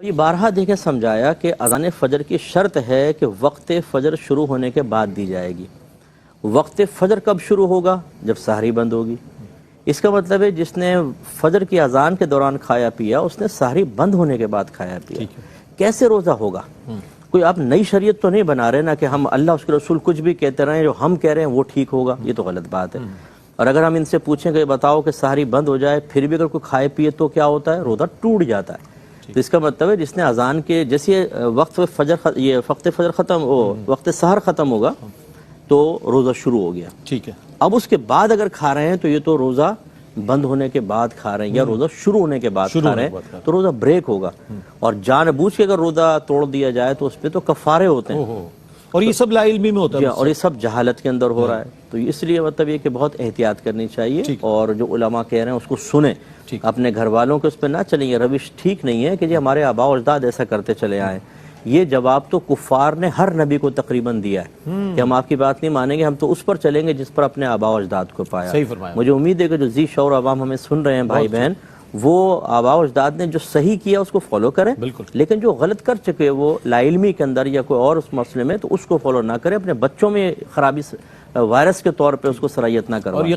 یہ بارہا دیکھے سمجھایا کہ اذان فجر کی شرط ہے کہ وقت فجر شروع ہونے کے بعد دی جائے گی۔ وقت فجر کب شروع ہوگا؟ جب سحری بند ہوگی۔ اس کا مطلب ہے جس نے فجر کی اذان کے دوران کھایا پیا اس نے سحری بند ہونے کے بعد کھایا پیا۔ کیسے روزہ ہوگا؟ کوئی آپ نئی شریعت تو نہیں بنا رہے نا کہ ہم اللہ اس کے رسول کچھ بھی کہتے رہیں، جو ہم کہہ رہے ہیں وہ ٹھیک ہوگا، یہ تو غلط بات ہے۔ اور اگر ہم ان سے پوچھیں کہ بتاؤ کہ سحری بند ہو جائے پھر بھی اگر کوئی کھائے پیے تو کیا ہوتا ہے؟ روزہ ٹوٹ جاتا ہے۔ تو اس کا مطلب ہے جس نے اذان کے جیسے وقت فجر ختم ہو، وقت سحر ختم ہوگا تو روزہ شروع ہو گیا۔ ٹھیک ہے، اب اس کے بعد اگر کھا رہے ہیں تو یہ تو روزہ بند ہونے کے بعد کھا رہے ہیں، یا روزہ شروع ہونے کے بعد کھا رہے ہیں تو روزہ بریک ہوگا۔ اور جان بوجھ کے اگر روزہ توڑ دیا جائے تو اس پہ تو کفارے ہوتے ہیں، اور یہ سب لا علمی میں ہوتا ہے، اور یہ سب جہالت کے اندر ہو رہا ہے۔ تو اس لیے مطلب یہ کہ بہت احتیاط کرنی چاہیے، اور جو علماء کہہ رہے ہیں اس کو سنیں، اپنے گھر والوں کے اس پہ نہ چلیں۔ یہ روش ٹھیک نہیں ہے کہ جی ہمارے آباء و اجداد ایسا کرتے چلے آئے۔ یہ جواب تو کفار نے ہر نبی کو تقریباً دیا ہے کہ ہم آپ کی بات نہیں مانیں گے، ہم تو اس پر چلیں گے جس پر اپنے آباء و اجداد کو پایا۔ مجھے امید ہے کہ جو ذی شعور عوام ہمیں سن رہے ہیں بھائی بہن، وہ آباء و اجداد نے جو صحیح کیا اس کو فالو کریں، لیکن جو غلط کر چکے وہ لا علمی کے اندر یا کوئی اور اس مسئلے میں، تو اس کو فالو نہ کریں، اپنے بچوں میں خرابی وائرس کے طور پہ اس کو سرایت نہ کروائیں۔